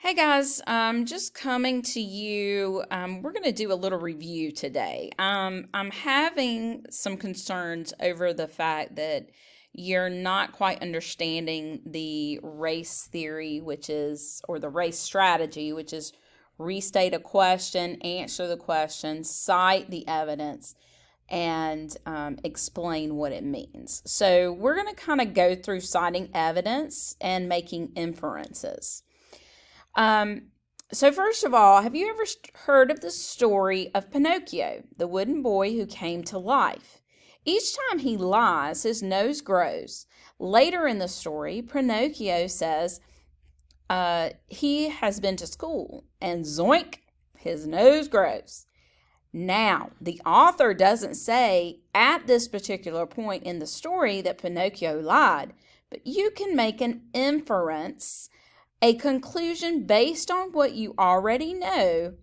Hey guys, just coming to you. We're going to do a little review today. I'm having some concerns over the fact that you're not quite understanding the race theory, or the race strategy, which is restate a question, answer the question, cite the evidence, and explain what it means. So we're going to kind of go through citing evidence and making inferences. Um, so first of all, have you ever heard of the story of Pinocchio, the wooden boy who came to life? Each time he lies, his nose grows. Later in the story, Pinocchio says he has been to school, and zoink, his nose grows. Now, the author doesn't say at this particular point in the story that Pinocchio lied, but you can make an inference, a conclusion based on what you already know,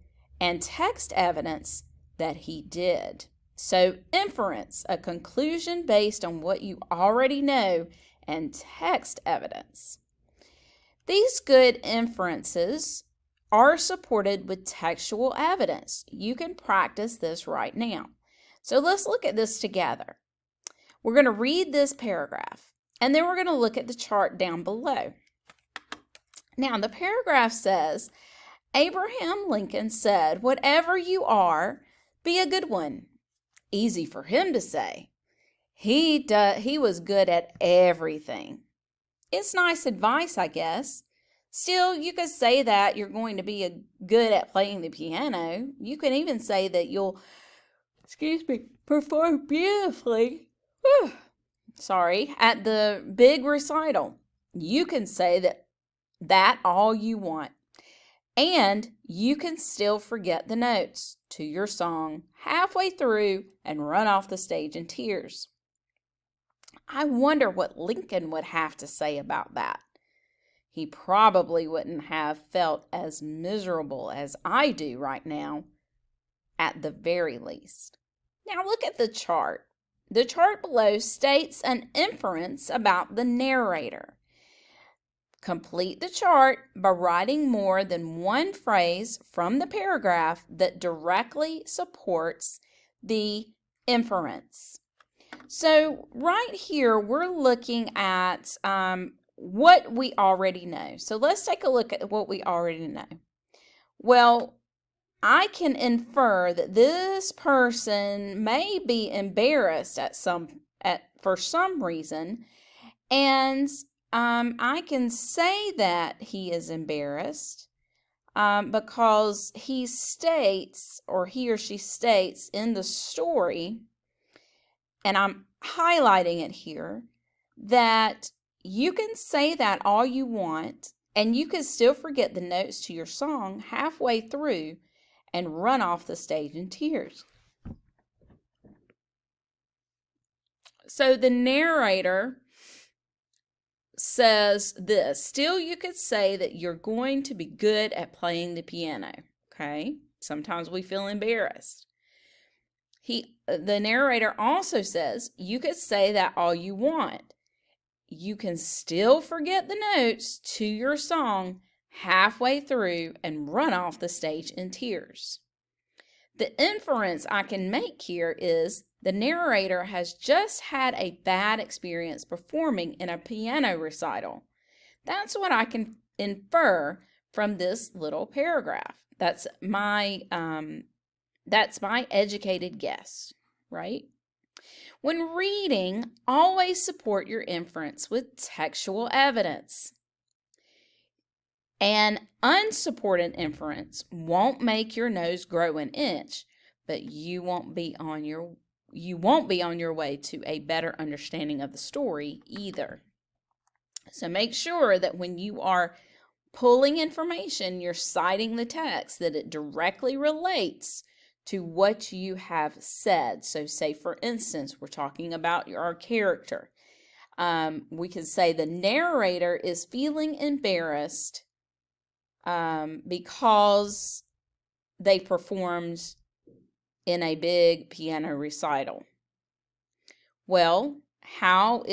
and text evidence that he did. So, inference, a conclusion based on what you already know, and text evidence. These good inferences are supported with textual evidence. You can practice this right now. So let's look at this together. We're going to read this paragraph, and then we're going to look at the chart down below. Now, the paragraph says, Abraham Lincoln said, "Whatever you are, be a good one." Easy for him to say. He was good at everything. It's nice advice, I guess. Still, you could say that you're going to be good at playing the piano. You can even say that you'll, perform beautifully. At the big recital. You can say that all you want. And you can still forget the notes to your song halfway through and run off the stage in tears. I wonder what Lincoln would have to say about that. He probably wouldn't have felt as miserable as I do right now, at the very least. Now look at the chart. The chart below states an inference about the narrator. Complete the chart by writing more than one phrase from the paragraph that directly supports the inference. So right here, we're looking at what we already know. So let's take a look at what we already know. Well, I can infer that this person may be embarrassed for some reason, and I can say that he is embarrassed because he or she states in the story, and I'm highlighting it here, that you can say that all you want, and you can still forget the notes to your song halfway through and run off the stage in tears. So the narrator says this: still you could say that you're going to be good at playing the piano. Okay, sometimes we feel embarrassed. The narrator also says you could say that all you want. You can still forget the notes to your song halfway through and run off the stage in tears. The inference I can make here is the narrator has just had a bad experience performing in a piano recital. That's what I can infer from this little paragraph. That's my educated guess, right? When reading, always support your inference with textual evidence. An unsupported inference won't make your nose grow an inch, but you won't be on your way to a better understanding of the story either. So make sure that when you are pulling information, you're citing the text, that it directly relates to what you have said. So say, for instance, we're talking about our character. We could say the narrator is feeling embarrassed because they performed in a big piano recital. Well, how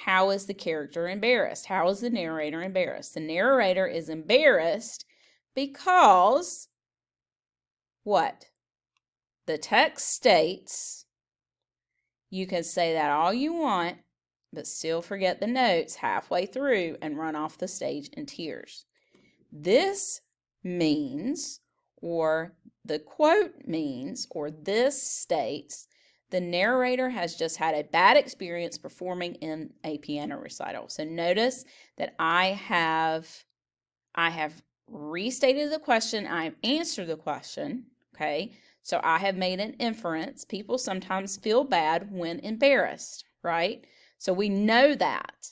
how is the character embarrassed? How is the narrator embarrassed? The narrator is embarrassed because what? The text states, you can say that all you want, but still forget the notes halfway through and run off the stage in tears. This means, or the quote means, or this states, the narrator has just had a bad experience performing in a piano recital. So notice that I have restated the question, I have answered the question, okay? So I have made an inference. People sometimes feel bad when embarrassed, right? So we know that.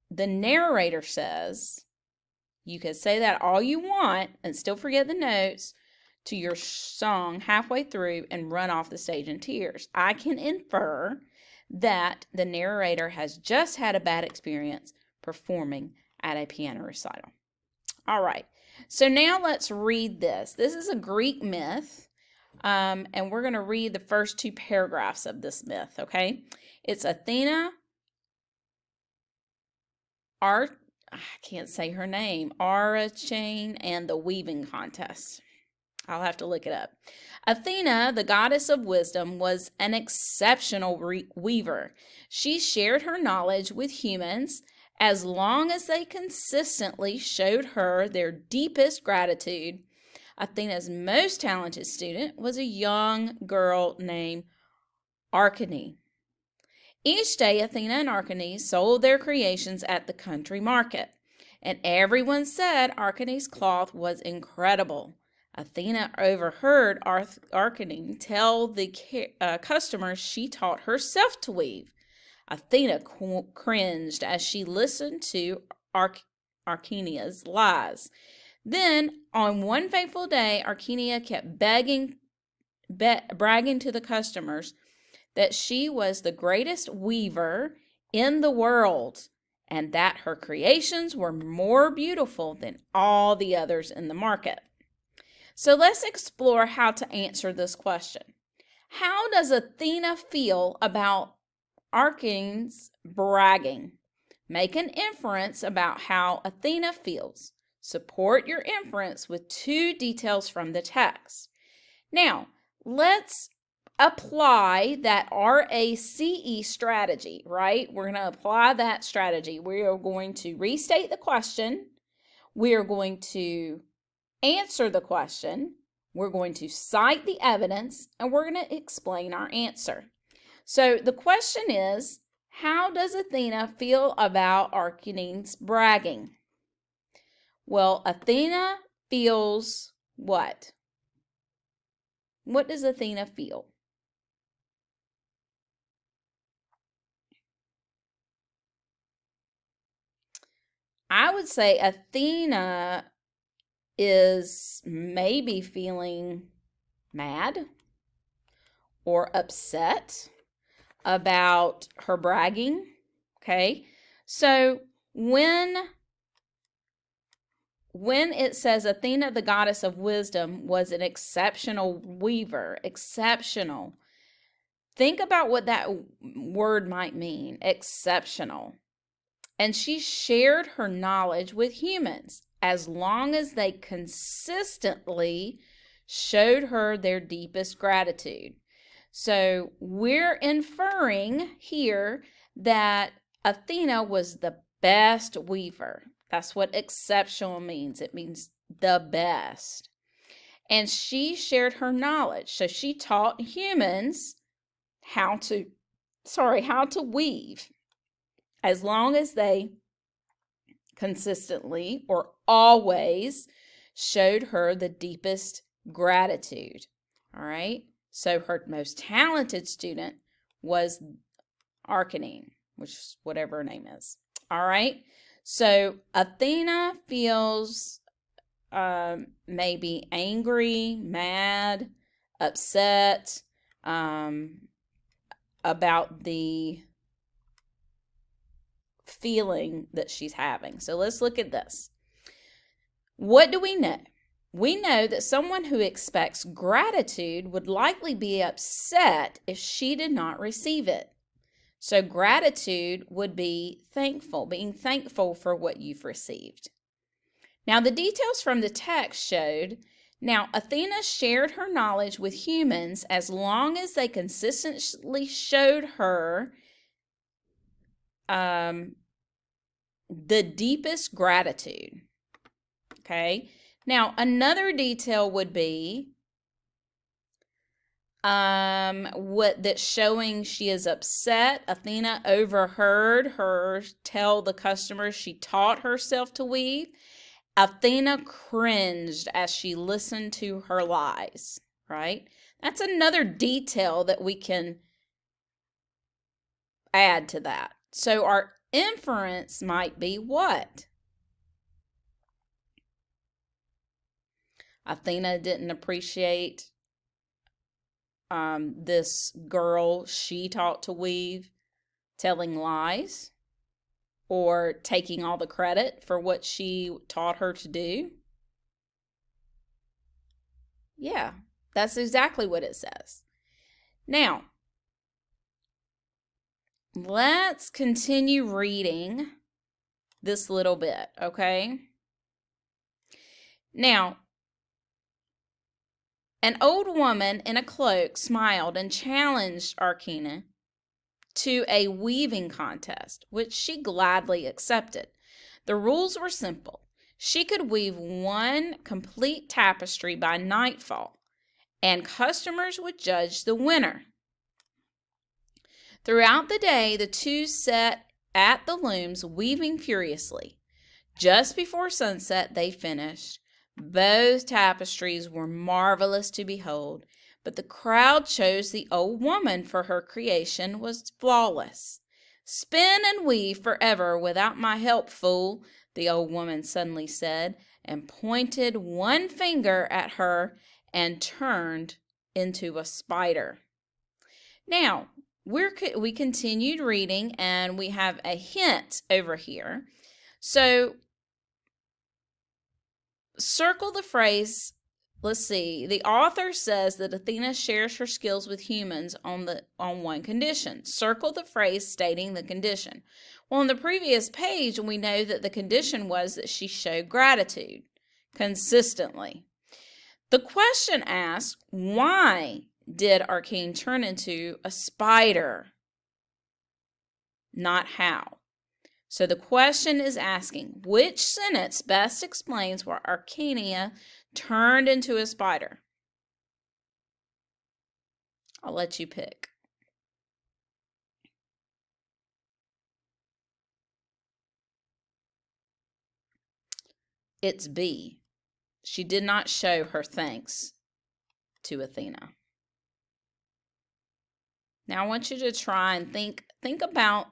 The narrator says, you can say that all you want and still forget the notes to your song halfway through and run off the stage in tears. I can infer that the narrator has just had a bad experience performing at a piano recital. All right, so now let's read this. This is a Greek myth, and we're going to read the first 2 paragraphs of this myth, okay? It's Athena, I can't say her name, Arachne, and the weaving contest. I'll have to look it up. Athena, the goddess of wisdom, was an exceptional weaver. She shared her knowledge with humans as long as they consistently showed her their deepest gratitude. Athena's most talented student was a young girl named Arachne. Each day, Athena and Arachne sold their creations at the country market, and everyone said Arachne's cloth was incredible. Athena overheard Arachne tell the customers she taught herself to weave. Athena cringed as she listened to Arachne's lies. Then, on one fateful day, Arachne kept bragging to the customers that she was the greatest weaver in the world and that her creations were more beautiful than all the others in the market. So let's explore how to answer this question. How does Athena feel about Arachne's bragging? Make an inference about how Athena feels. Support your inference with 2 details from the text. Now, let's apply that RACE strategy, right? We're going to apply that strategy. We are going to restate the question. We are going to answer the question. We're going to cite the evidence, and we're going to explain our answer. So the question is, how does Athena feel about Arachne's bragging? Well, Athena feels what? What does Athena feel? I would say Athena is maybe feeling mad or upset about her bragging, okay? So when it says Athena, the goddess of wisdom, was an exceptional weaver, exceptional, think about what that word might mean, exceptional. And she shared her knowledge with humans as long as they consistently showed her their deepest gratitude. So we're inferring here that Athena was the best weaver. That's what exceptional means. It means the best. And she shared her knowledge. So she taught humans how to weave, as long as they consistently or always showed her the deepest gratitude. All right. So her most talented student was Arachne, which is whatever her name is. All right. So Athena feels maybe angry, mad, upset about the feeling that she's having. So let's look at this. What do we know? We know that someone who expects gratitude would likely be upset if she did not receive it. So gratitude would be thankful, being thankful for what you've received. Now, the details from the text showed, now Athena shared her knowledge with humans as long as they consistently showed her the deepest gratitude. Okay. Now, another detail would be that's showing she is upset. Athena overheard her tell the customers she taught herself to weave. Athena cringed as she listened to her lies, right? That's another detail that we can add to that. So our inference might be what? Athena didn't appreciate this girl she taught to weave telling lies or taking all the credit for what she taught her to do. Yeah, that's exactly what it says. Now, let's continue reading this little bit, okay? Now, an old woman in a cloak smiled and challenged Archina to a weaving contest, which she gladly accepted. The rules were simple. She could weave one complete tapestry by nightfall, and customers would judge the winner. Throughout the day, the two sat at the looms weaving furiously. Just before sunset, they finished. Both tapestries were marvelous to behold, but the crowd chose the old woman, for her creation was flawless. "Spin and weave forever without my help, fool," the old woman suddenly said, and pointed one finger at her and turned into a spider. Now, we continued reading, and we have a hint over here. So, circle the phrase. Let's see. The author says that Athena shares her skills with humans on one condition. Circle the phrase stating the condition. Well, on the previous page, we know that the condition was that she showed gratitude consistently. The question asks, why did Archina turn into a spider? Not how. So the question is asking, which sentence best explains why Archina turned into a spider? I'll let you pick. It's B. She did not show her thanks to Athena. Now I want you to try and think about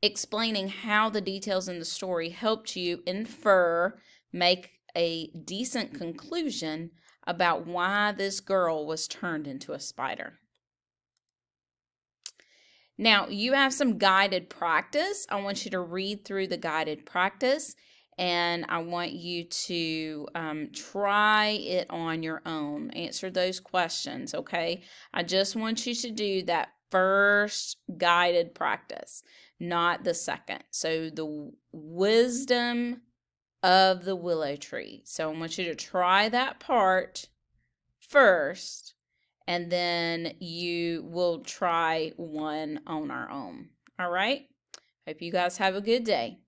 explaining how the details in the story helped you make a decent conclusion about why this girl was turned into a spider. Now, you have some guided practice. I want you to read through the guided practice, and I want you to try it on your own. Answer those questions, okay? I just want you to do that first guided practice, not the second. So the wisdom of the willow tree. So I want you to try that part first, and then you will try one on our own. All right? Hope you guys have a good day.